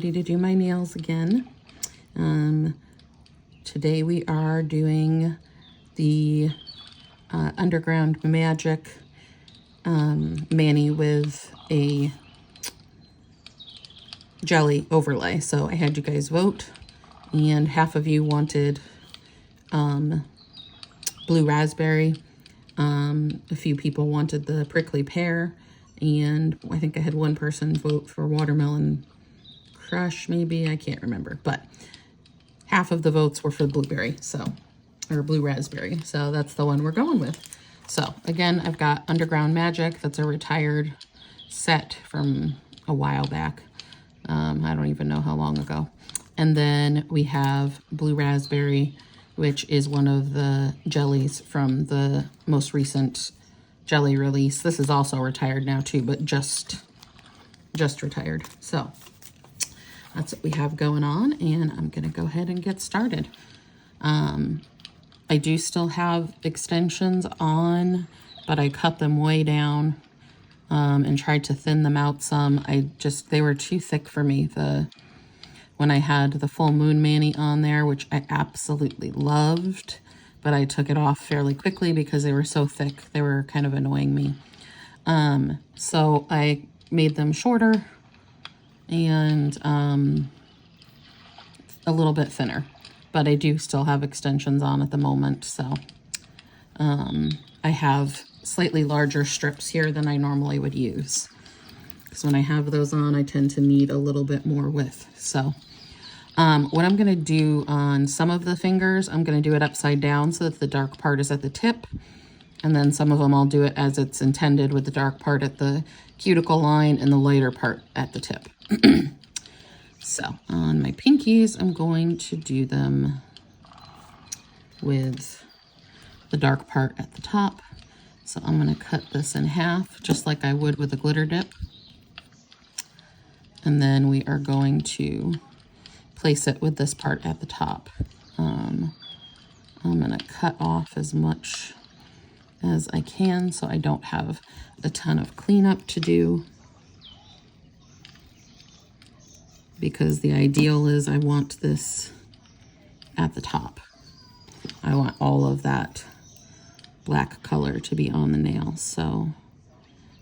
ready to do my nails again. Today we are doing the Underground Magic mani with a jelly overlay. So I had you guys vote, and half of you wanted blue raspberry. A few people wanted the prickly pear, and I think I had one person vote for watermelon crush, maybe, I can't remember, but half of the votes were for blueberry, or blue raspberry, so that's the one we're going with. So again, I've got Underground Magic. That's a retired set from a while back. I don't even know how long ago. And then we have blue raspberry, which is one of the jellies from the most recent jelly release. This is also retired now too, but just retired. So that's what we have going on, and I'm gonna go ahead and get started. I do still have extensions on, but I cut them way down and tried to thin them out some. They were too thick for me. When I had the full moon mani on there, which I absolutely loved, but I took it off fairly quickly because they were so thick. They were kind of annoying me. So I made them shorter and a little bit thinner, but I do still have extensions on at the moment. So I have slightly larger strips here than I normally would use, because when I have those on, I tend to need a little bit more width. So what I'm going to do on some of the fingers, I'm going to do it upside down so that the dark part is at the tip. And then some of them I'll do it as it's intended, with the dark part at the cuticle line and the lighter part at the tip. So on my pinkies, I'm going to do them with the dark part at the top. So I'm going to cut this in half, just like I would with a glitter dip. And then we are going to place it with this part at the top. I'm going to cut off as much as I can so I don't have a ton of cleanup to do, because the ideal is I want this at the top. I want all of that black color to be on the nail, so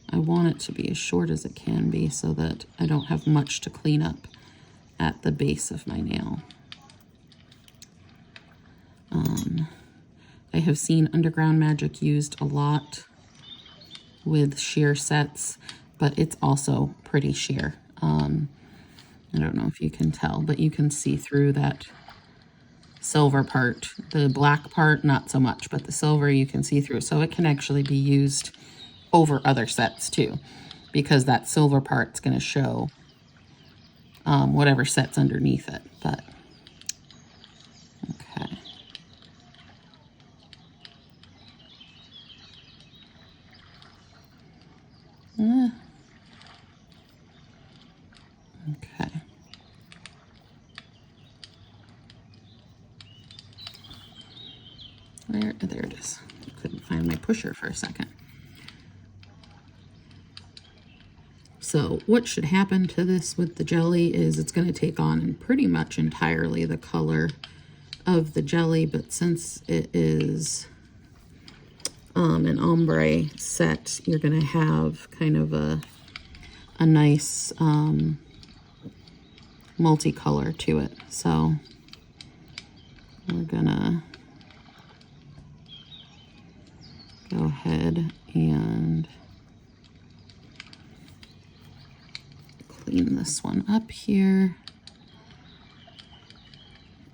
I want it to be as short as it can be so that I don't have much to clean up at the base of my nail. I have seen Underground Magic used a lot with sheer sets, but it's also pretty sheer. I don't know if you can tell, but you can see through that silver part. The black part, not so much, but the silver you can see through. So it can actually be used over other sets too, because that silver part's going to show whatever set's underneath it. But okay. Okay. There it is. Couldn't find my pusher for a second. So what should happen to this with the jelly is it's going to take on pretty much entirely the color of the jelly, but since it is an ombre set, you're going to have kind of a nice multicolor to it. So we're gonna go ahead and clean this one up here.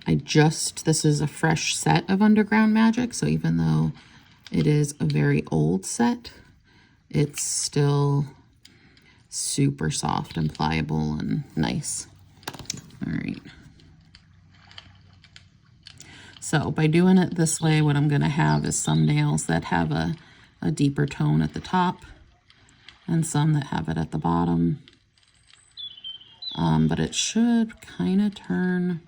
This is a fresh set of Underground Magic, so even though it is a very old set, it's still super soft and pliable and nice. All right. So by doing it this way, what I'm going to have is some nails that have a deeper tone at the top and some that have it at the bottom. But it should kind of turn.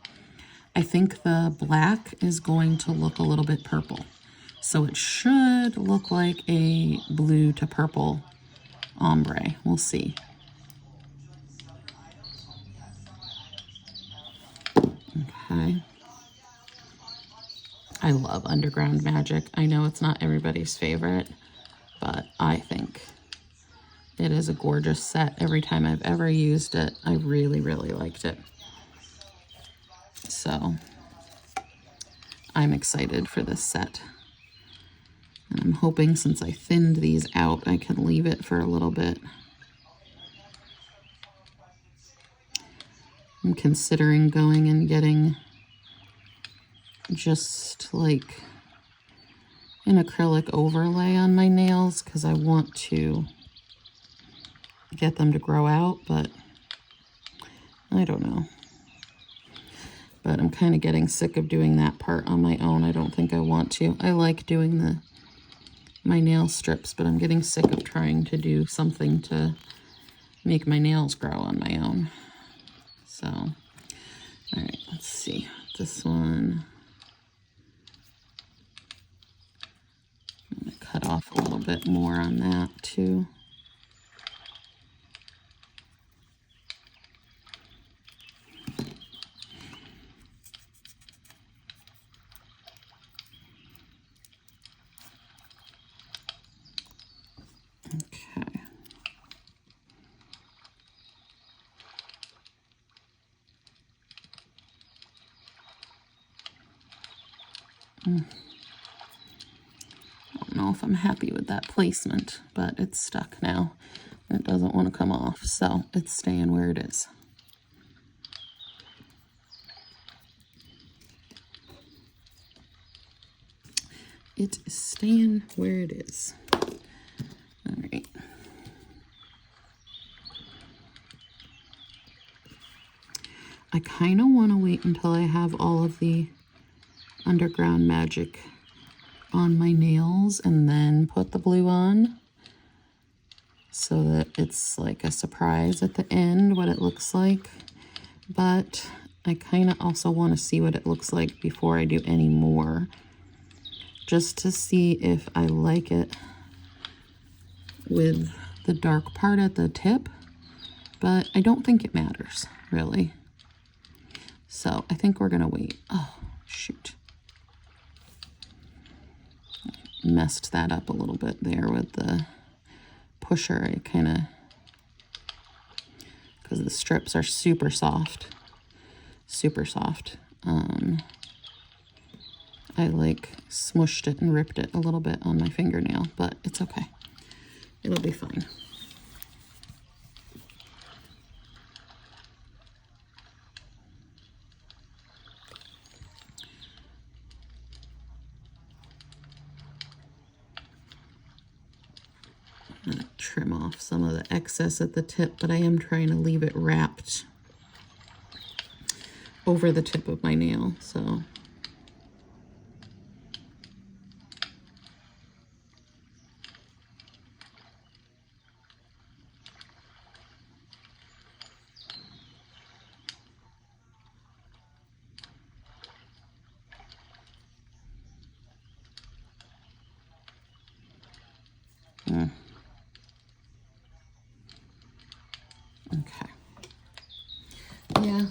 I think the black is going to look a little bit purple. So it should look like a blue to purple ombre. We'll see. Okay. I love Underground Magic. I know it's not everybody's favorite, but I think it is a gorgeous set. Every time I've ever used it, I really, really liked it. So I'm excited for this set. And I'm hoping since I thinned these out, I can leave it for a little bit. I'm considering going and getting just like an acrylic overlay on my nails because I want to get them to grow out, but I don't know. But I'm kind of getting sick of doing that part on my own. I don't think I want to. I like doing my nail strips, but I'm getting sick of trying to do something to make my nails grow on my own. So, all right, let's see. This one, I'm going to cut off a little bit more on that too. Okay. I don't know if I'm happy with that placement, but it's stuck now. It doesn't want to come off, so it's staying where it is. It is staying where it is. All right. I kind of want to wait until I have all of the Underground Magic on my nails and then put the blue on so that it's like a surprise at the end what it looks like. But I kind of also want to see what it looks like before I do any more, just to see if I like it with the dark part at the tip, but I don't think it matters really. So I think we're gonna wait. Oh, shoot. Messed that up a little bit there with the pusher. I kind of, because the strips are super soft, super soft. I like smushed it and ripped it a little bit on my fingernail, but it's okay. It'll be fine. I'm gonna trim off some of the excess at the tip, but I am trying to leave it wrapped over the tip of my nail, so. Okay. Yeah,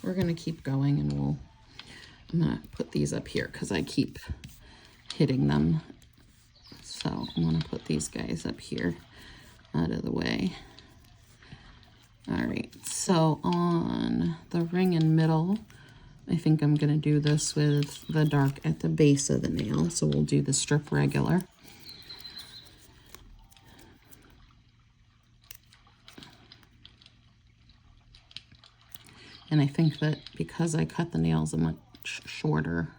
we're gonna keep going and I'm gonna put these up here because I keep hitting them. So I'm gonna put these guys up here out of the way. All right, so on the ring and middle, I think I'm gonna do this with the dark at the base of the nail. So we'll do the strip regular. And I think that because I cut the nails a much shorter,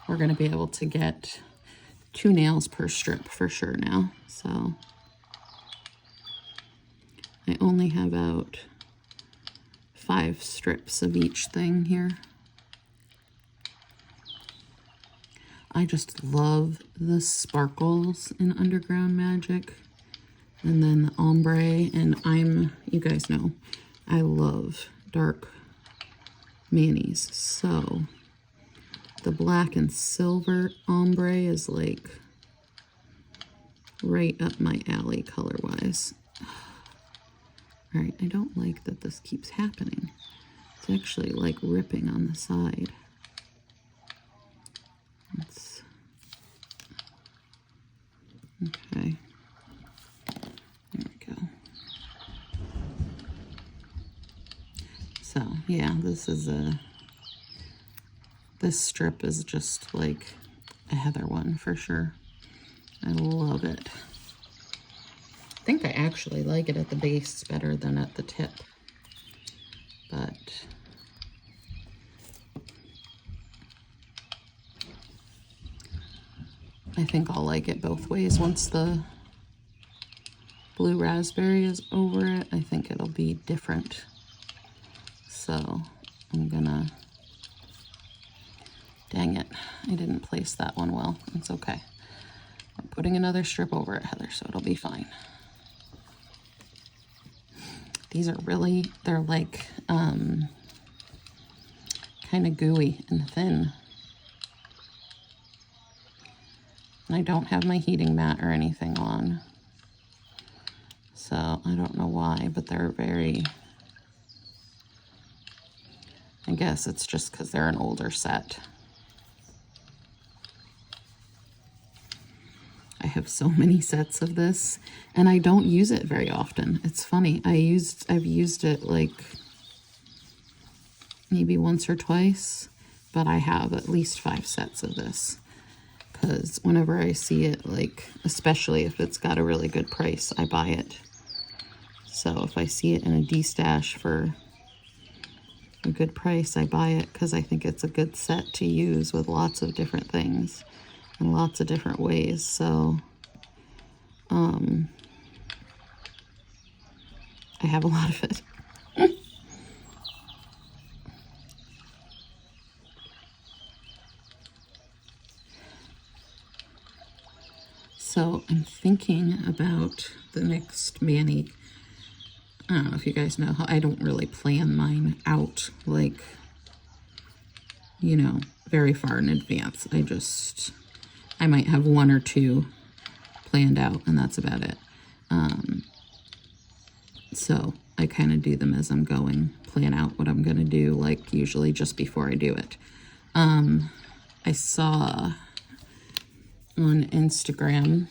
we're going to be able to get 2 nails per strip for sure now. So I only have out 5 strips of each thing here. I just love the sparkles in Underground Magic. And then the ombre, and you guys know, I love dark manis. So the black and silver ombre is like right up my alley color-wise. All right, I don't like that this keeps happening. It's actually like ripping on the side. Okay. There we go. So yeah, this strip is just like a heather one for sure. I love it. I think I actually like it at the base better than at the tip, but I think I'll like it both ways. Once the blue raspberry is over it, I think it'll be different. So I'm gonna, dang it, I didn't place that one well. It's okay. I'm putting another strip over it, Heather, so it'll be fine. These are really, they're like kind of gooey and thin. And I don't have my heating mat or anything on. So I don't know why, but they're very, I guess it's just because they're an older set. I have so many sets of this and I don't use it very often. It's funny. I've used it like maybe once or twice, but I have at least 5 sets of this. Because whenever I see it, like, especially if it's got a really good price, I buy it. So if I see it in a D-stash for a good price, I buy it because I think it's a good set to use with lots of different things in lots of different ways. So I have a lot of it. So I'm thinking about the next mani. I don't know if you guys know how I don't really plan mine out, like, you know, very far in advance. I might have 1 or 2 planned out and that's about it. So I kind of do them as I'm going, plan out what I'm going to do, like usually just before I do it. I saw on Instagram,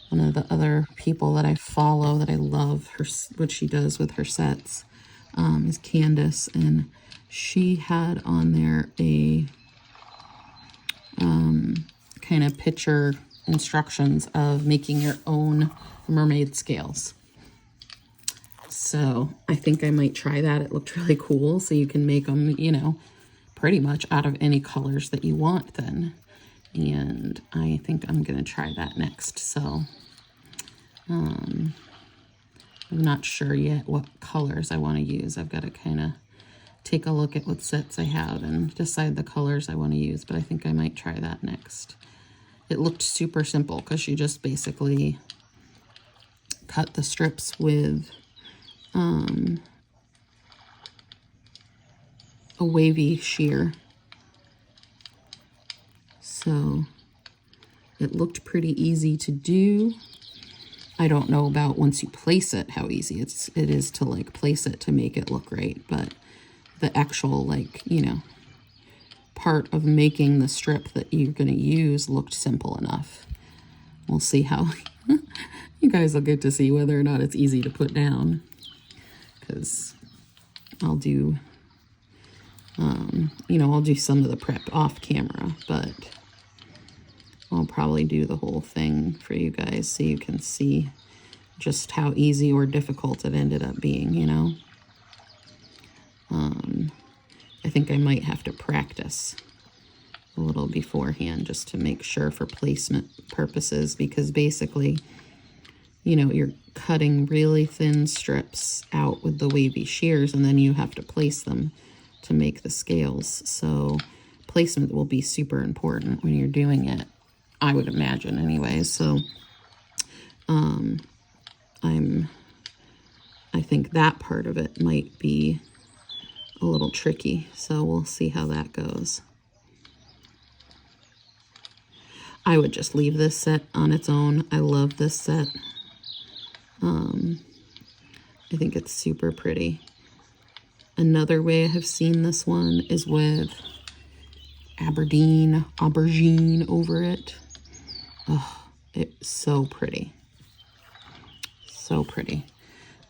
one of the other people that I follow that I love what she does with her sets is Candace, and she had on there a kind of picture instructions of making your own mermaid scales. So I think I might try that. It looked really cool. So you can make them, you know, pretty much out of any colors that you want then. And I think I'm going to try that next. So I'm not sure yet what colors I want to use. I've got to kind of take a look at what sets I have and decide the colors I want to use, but I think I might try that next. It looked super simple because she just basically cut the strips with a wavy shear. So it looked pretty easy to do. I don't know about once you place it, how easy it is to like place it to make it look right, but the actual, like, you know, part of making the strip that you're going to use looked simple enough. We'll see how you guys will get to see whether or not it's easy to put down, because I'll do you know, I'll do some of the prep off camera, but I'll probably do the whole thing for you guys so you can see just how easy or difficult it ended up being, you know. I think I might have to practice a little beforehand just to make sure for placement purposes, because basically, you know, you're cutting really thin strips out with the wavy shears and then you have to place them to make the scales. So placement will be super important when you're doing it, I would imagine anyway. So I think that part of it might be a little tricky, so we'll see how that goes. I would just leave this set on its own. I love this set. I think it's super pretty. Another way I have seen this one is with aubergine over it. Oh, it's so pretty. So pretty.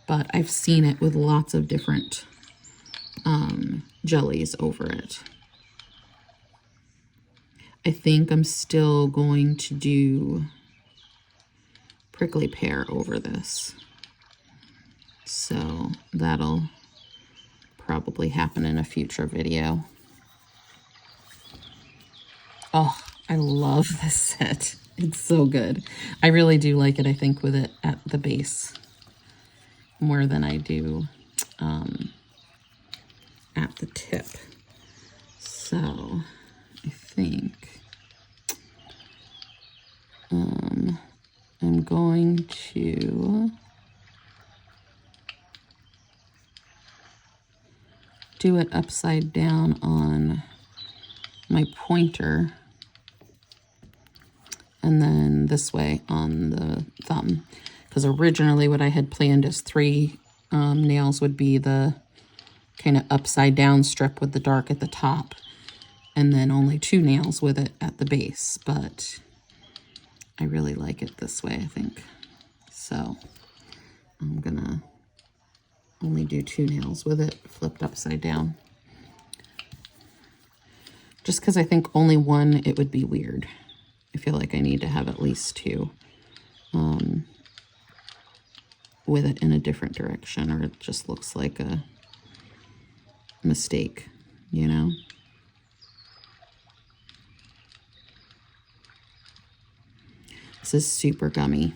But I've seen it with lots of different jellies over it. I think I'm still going to do prickly pear over this. So that'll probably happen in a future video. Oh, I love this set. It's so good. I really do like it, I think, with it at the base more than I do at the tip. So I think I'm going to do it upside down on my pointer and then this way on the thumb, because originally what I had planned is 3 nails would be the kind of upside down strip with the dark at the top, and then only 2 nails with it at the base, but I really like it this way, I think. So I'm gonna only do 2 nails with it flipped upside down. Just because I think only one, it would be weird. I feel like I need to have at least 2 with it in a different direction, or it just looks like a mistake, you know? This is super gummy.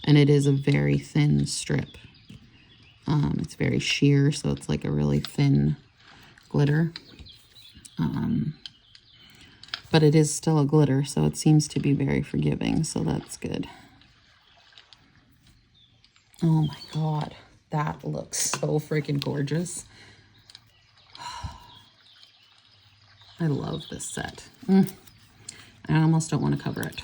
And it is a very thin strip. It's very sheer, so it's like a really thin glitter. But it is still a glitter, so it seems to be very forgiving, so that's good. Oh my God, that looks so freaking gorgeous. I love this set. I almost don't want to cover it,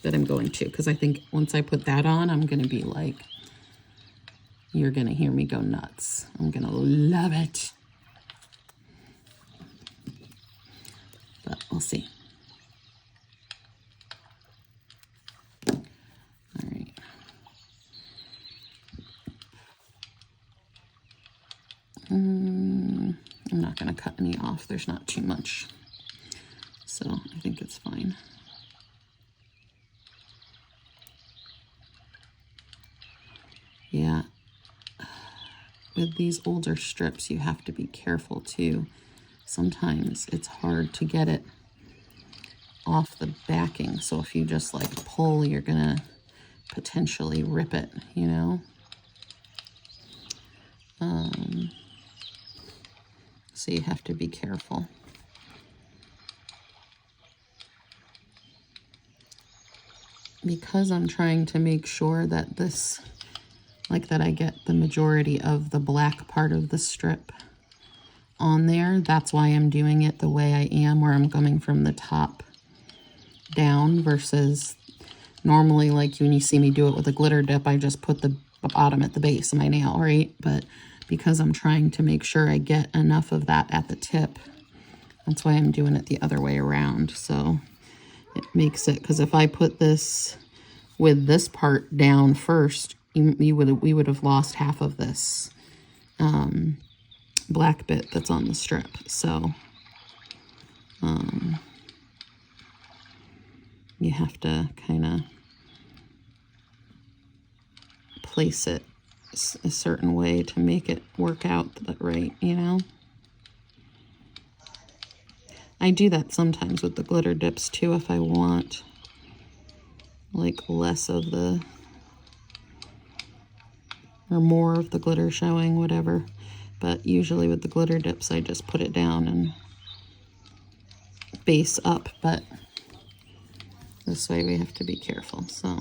but I'm going to, because I think once I put that on, I'm going to be like, you're going to hear me go nuts. I'm going to love it. But we'll see. All right. I'm not going to cut any off. There's not too much. So I think it's fine. Yeah. With these older strips, you have to be careful too. Sometimes it's hard to get it off the backing. So if you just like pull, you're gonna potentially rip it, you know? So you have to be careful. Because I'm trying to make sure that this, like that I get the majority of the black part of the strip on there, that's why I'm doing it the way I am, where I'm coming from the top down versus normally, like when you see me do it with a glitter dip, I just put the bottom at the base of my nail, right? But because I'm trying to make sure I get enough of that at the tip, that's why I'm doing it the other way around. So it makes it, because if I put this with this part down first, we would have lost half of this black bit that's on the strip. So you have to kind of place it a certain way to make it work out right, you know? I do that sometimes with the glitter dips too, if I want like less of the, or more of the glitter showing, whatever. But usually with the glitter dips, I just put it down and base up, but this way we have to be careful, so.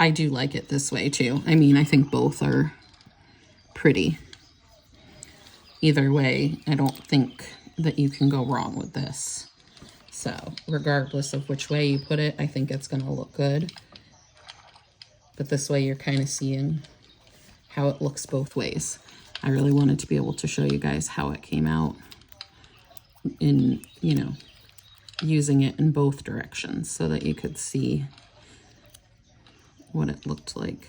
I do like it this way too. I mean, I think both are pretty. Either way, I don't think that you can go wrong with this. So regardless of which way you put it, I think it's gonna look good. But this way you're kind of seeing how it looks both ways. I really wanted to be able to show you guys how it came out in, you know, using it in both directions so that you could see what it looked like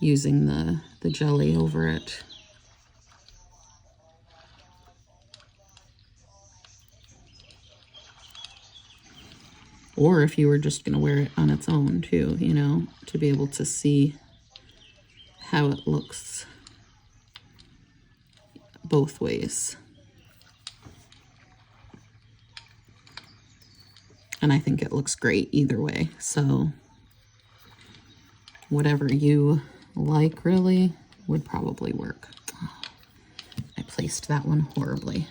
using the jelly over it. Or if you were just going to wear it on its own too, you know, to be able to see how it looks both ways. And I think it looks great either way. So whatever you like really would probably work. Oh, I placed that one horribly.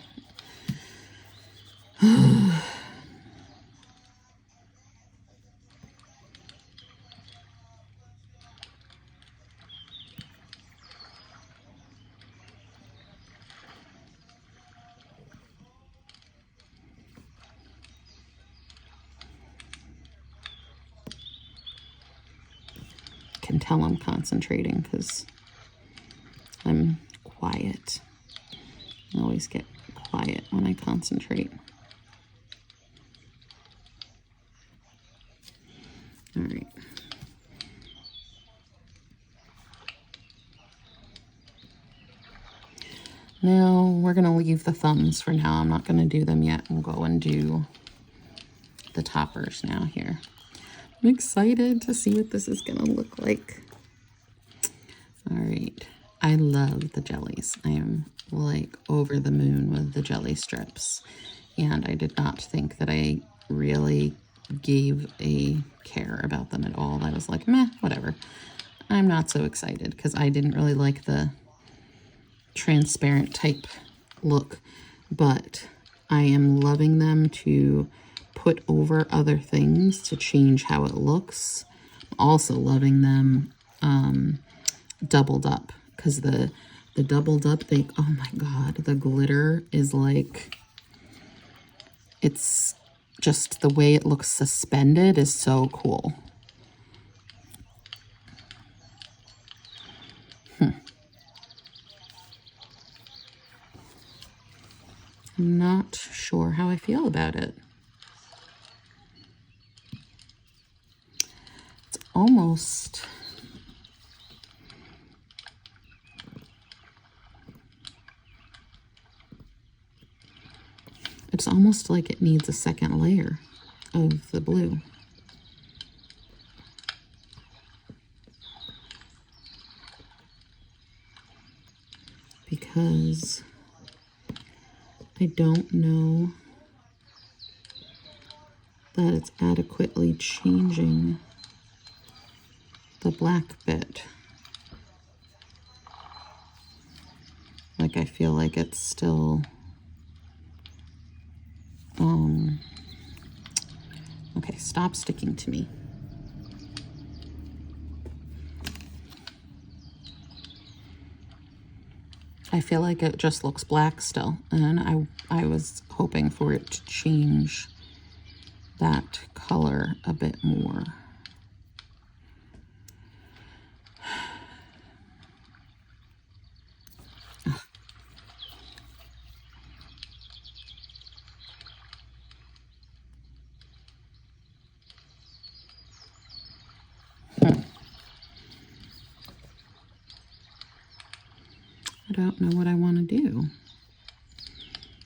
Can tell I'm concentrating because I'm quiet. I always get quiet when I concentrate. All right. Now we're going to leave the thumbs for now. I'm not going to do them yet. We'll go and do the toppers now here. I'm excited to see what this is going to look like. All right. I love the jellies. I am like over the moon with the jelly strips. And I did not think that I really gave a care about them at all. I was like, meh, whatever. I'm not so excited because I didn't really like the transparent type look, but I am loving them to put over other things to change how it looks. Also loving them doubled up because the doubled up, oh my god, the glitter is like, it's just the way it looks suspended is so cool. I'm not sure how I feel about it. It's almost like it needs a second layer of the blue. Because I don't know that it's adequately changing the black bit. Like I feel like it's still okay, stop sticking to me. I feel like it just looks black still, and I was hoping for it to change that color a bit more. I don't know what I want to do.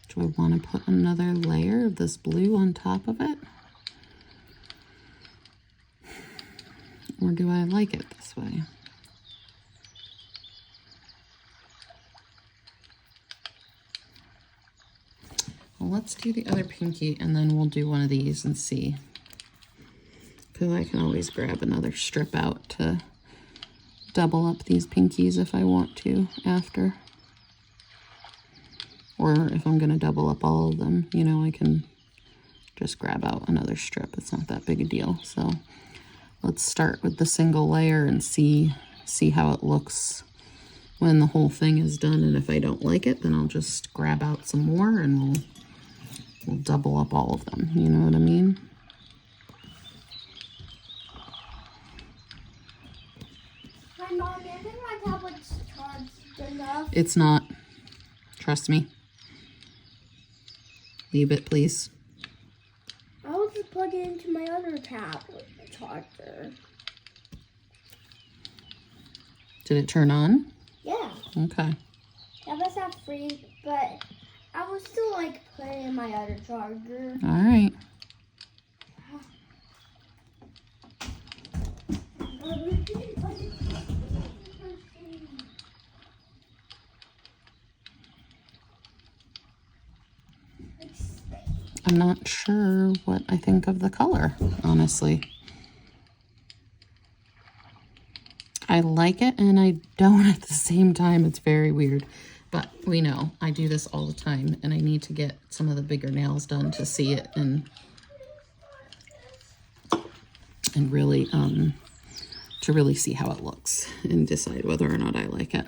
Do I want to put another layer of this blue on top of it? Or do I like it this way? Well, let's do the other pinky and then we'll do one of these and see. Because I can always grab another strip out to double up these pinkies if I want to after. Or if I'm going to double up all of them, you know, I can just grab out another strip. It's not that big a deal. So let's start with the single layer and see how it looks when the whole thing is done. And if I don't like it, then I'll just grab out some more and we'll double up all of them. You know what I mean? Hi, Mom, do you think my tablet's charged enough? It's not. Trust me. Leave it, please. I'll just plug it into my other tablet charger. Did it turn on? Yeah. Okay. That was not free, but I would still like put it in my other charger. All right. I'm not sure what I think of the color, honestly. I like it and I don't at the same time. It's very weird. But we know I do this all the time and I need to get some of the bigger nails done to see it and really to really see how it looks and decide whether or not I like it.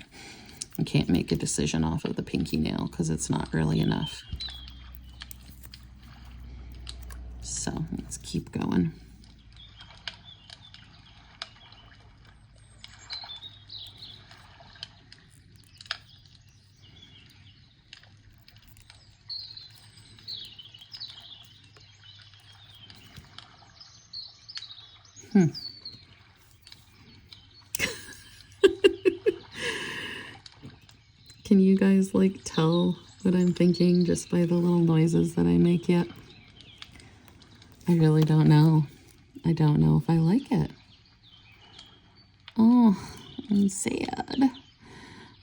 I can't make a decision off of the pinky nail because it's not really enough. So let's keep going. Can you guys like tell what I'm thinking just by the little noises that I make yet? I really don't know. I don't know if I like it. Oh, I'm sad.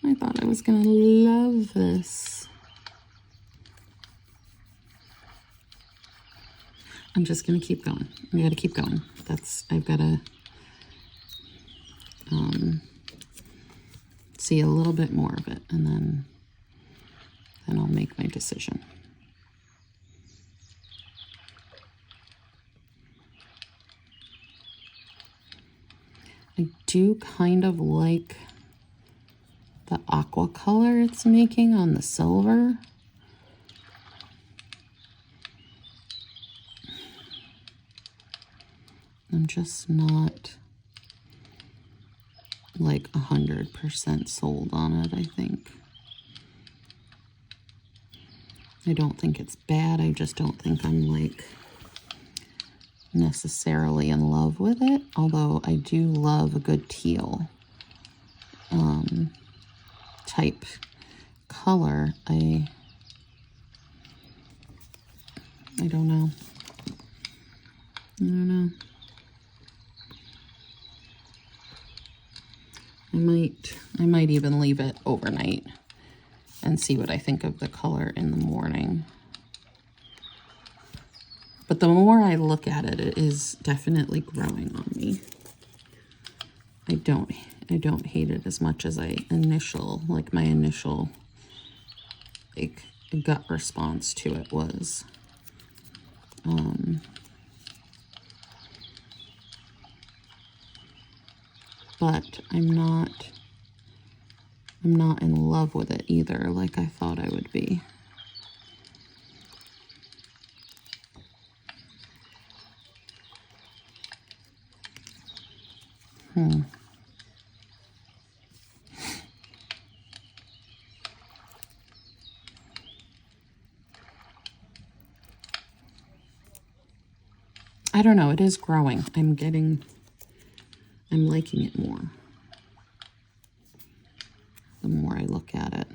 I thought I was gonna love this. I'm just gonna keep going. I gotta keep going. I've gotta see a little bit more of it, and then I'll make my decision. I do kind of like the aqua color it's making on the silver. I'm just not like 100% sold on it, I think. I don't think it's bad. I just don't think I'm like necessarily in love with it, although I do love a good teal type color. I don't know. I don't know. I might even leave it overnight and see what I think of the color in the morning. But the more I look at it, it is definitely growing on me. I don't hate it as much as my initial like gut response to it was. But I'm not in love with it either, like I thought I would be. I don't know, it is growing. I'm liking it more the more I look at it.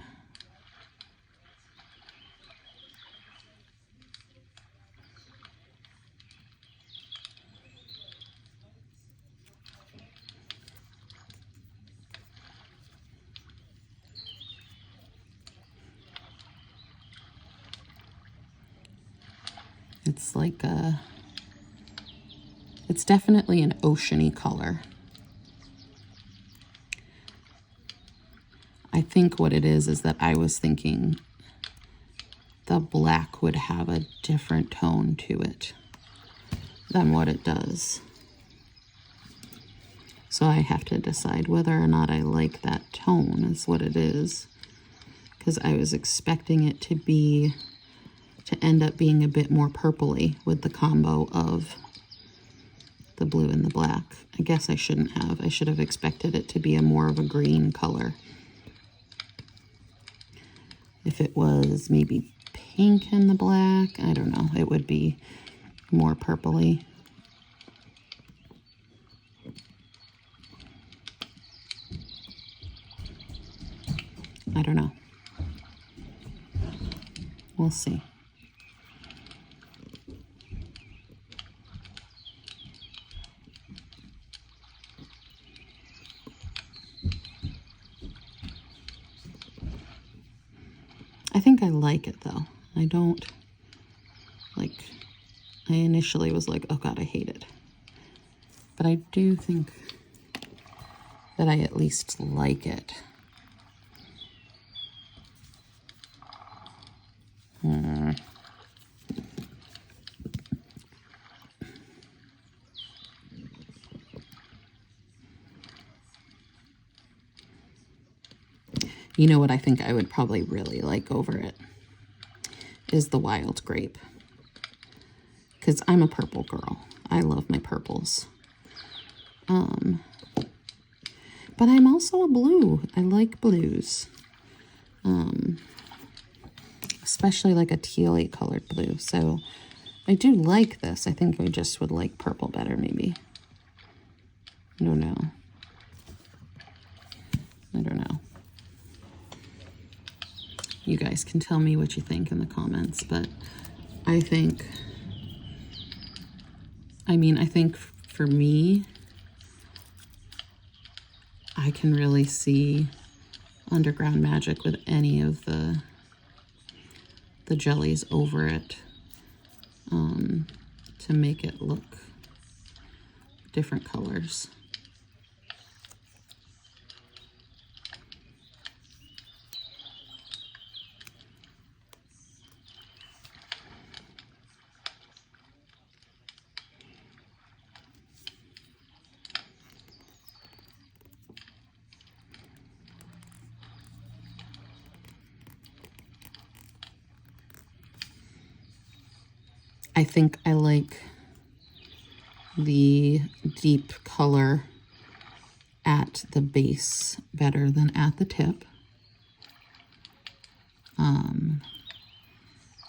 It's like it's definitely an oceany color. I think what it is that I was thinking the black would have a different tone to it than what it does. So I have to decide whether or not I like that tone is what it is. Because I was expecting it to end up being a bit more purpley with the combo of the blue and the black. I guess I shouldn't have. I should have expected it to be a more of a green color. If it was maybe pink and the black, I don't know, it would be more purpley. I don't know. We'll see. I think I like it though. I don't like, I initially was like, oh God, I hate it. But I do think that I at least like it. You know what I think I would probably really like over it is the wild grape. Because I'm a purple girl. I love my purples. But I'm also a blue. I like blues. Especially like a teal-y colored blue. So I do like this. I think I just would like purple better maybe. I don't know. I don't know. You guys can tell me what you think in the comments, but I think for me, I can really see Underground Magic with any of the jellies over it to make it look different colors. I think I like the deep color at the base better than at the tip.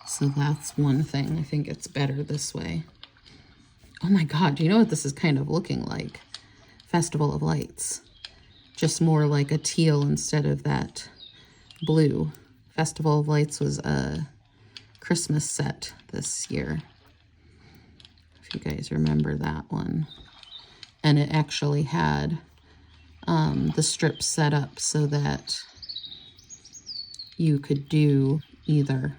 So that's one thing. I think it's better this way. Oh my God, do you know what this is kind of looking like? Festival of Lights. Just more like a teal instead of that blue. Festival of Lights was a Christmas set this year. If you guys remember that one. And it actually had the strips set up so that you could do either.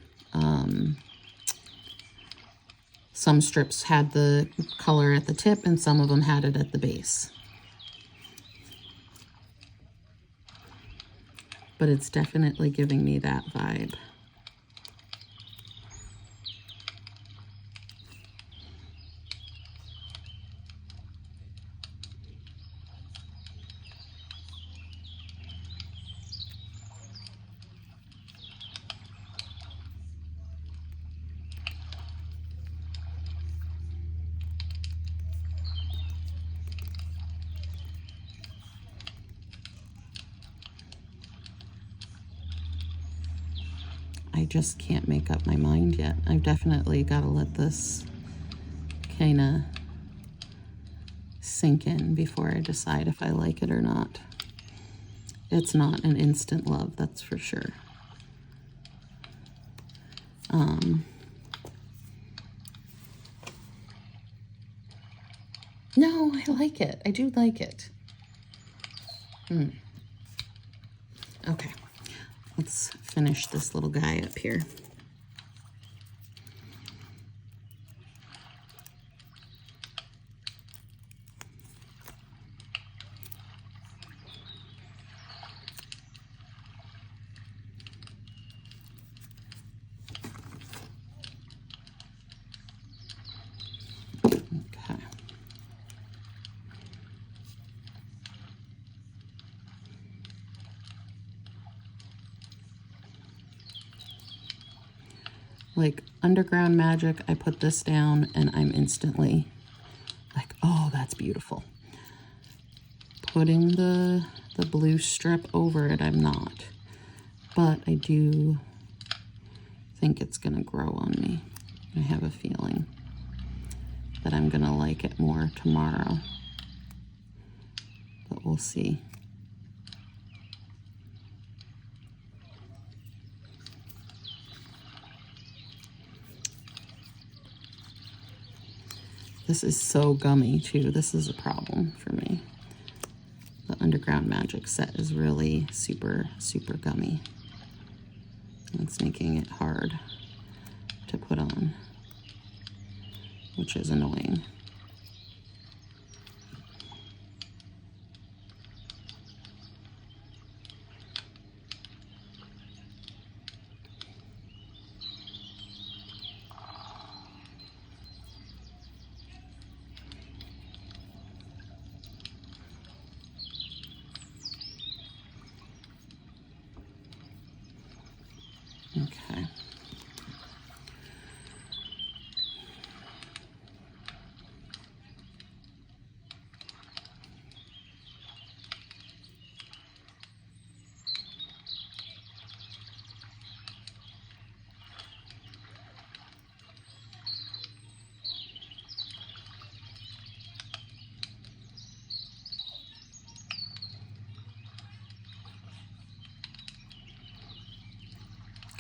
Some strips had the color at the tip and some of them had it at the base. But it's definitely giving me that vibe. I just can't make up my mind yet. I've definitely got to let this kind of sink in before I decide if I like it or not. It's not an instant love, that's for sure. No, I like it. I do like it. Okay, let's finish this little guy up here. Like Underground Magic, I put this down and I'm instantly like, oh, that's beautiful. Putting the blue strip over it, I'm not. But I do think it's gonna grow on me. I have a feeling that I'm gonna like it more tomorrow. But we'll see. This is so gummy too. This is a problem for me. The Underground Magic set is really super, super gummy. It's making it hard to put on, which is annoying. Okay.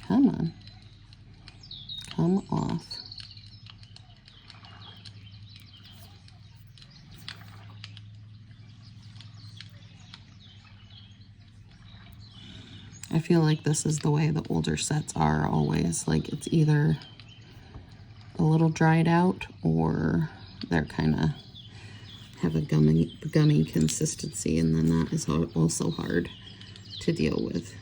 Come on. Come off. I feel like this is the way the older sets are always. Like it's either a little dried out or they're kind of have a gummy consistency, and then that is also hard to deal with.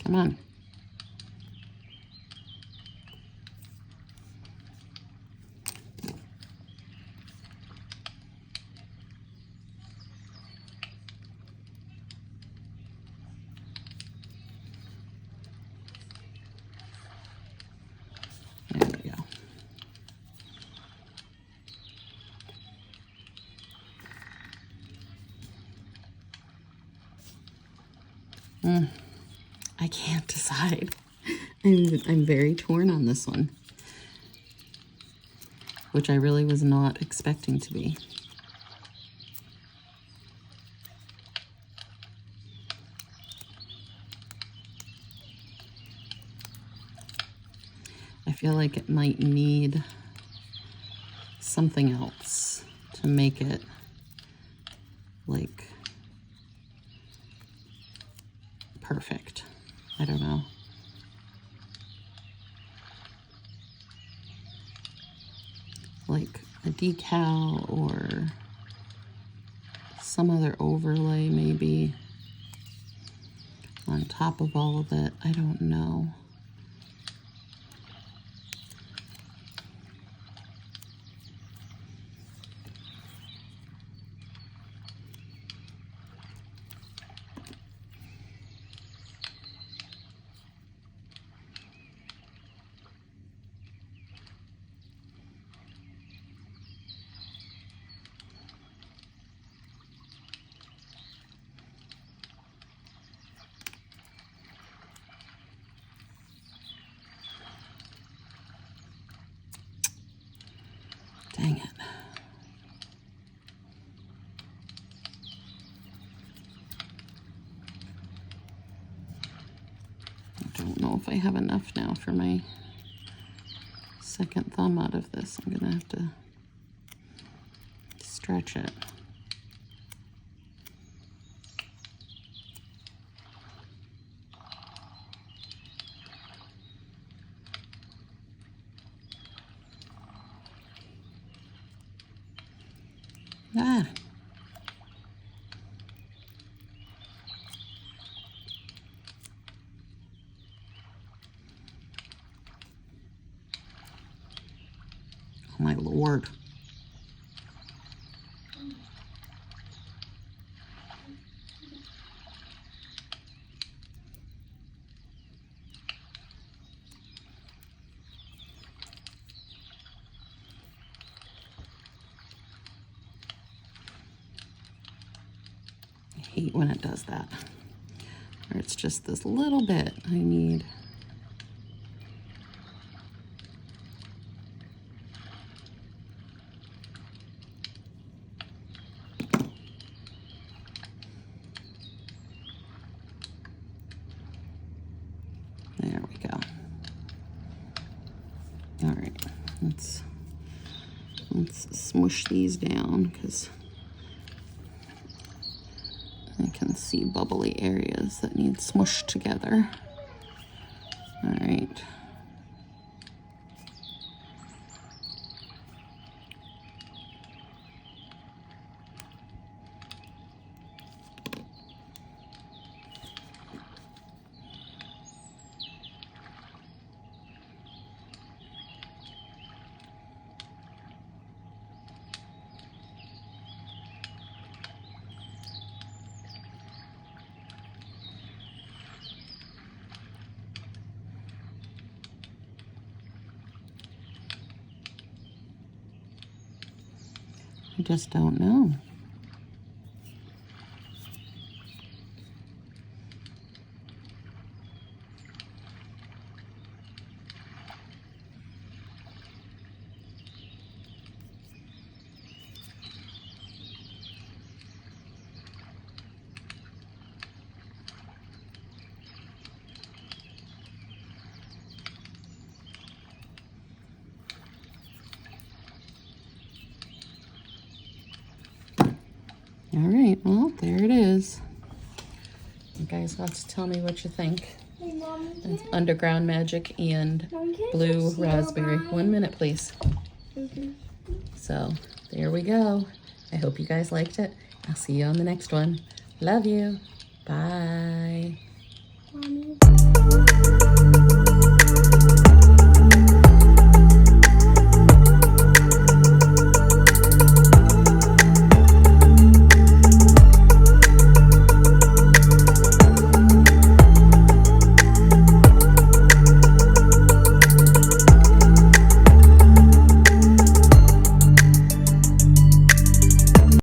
Come on. There we go. I can't decide. I'm very torn on this one, which I really was not expecting to be. I feel like it might need something else to make it like perfect. I don't know. Like a decal or some other overlay maybe on top of all of it. I don't know. Dang it. I don't know if I have enough now for my second thumb out of this. I'm gonna have to stretch it. Ah. Oh my Lord. I hate when it does that. Or it's just this little bit I need. There we go. All right, let's smush these down because I can see bubbly areas that need smushed together. All right. I just don't know. All right, well, there it is. You guys have to tell me what you think. Hey, Mom, It's Underground Magic and Blue Raspberry. 1 minute, please. So, there we go. I hope you guys liked it. I'll see you on the next one. Love you. Bye.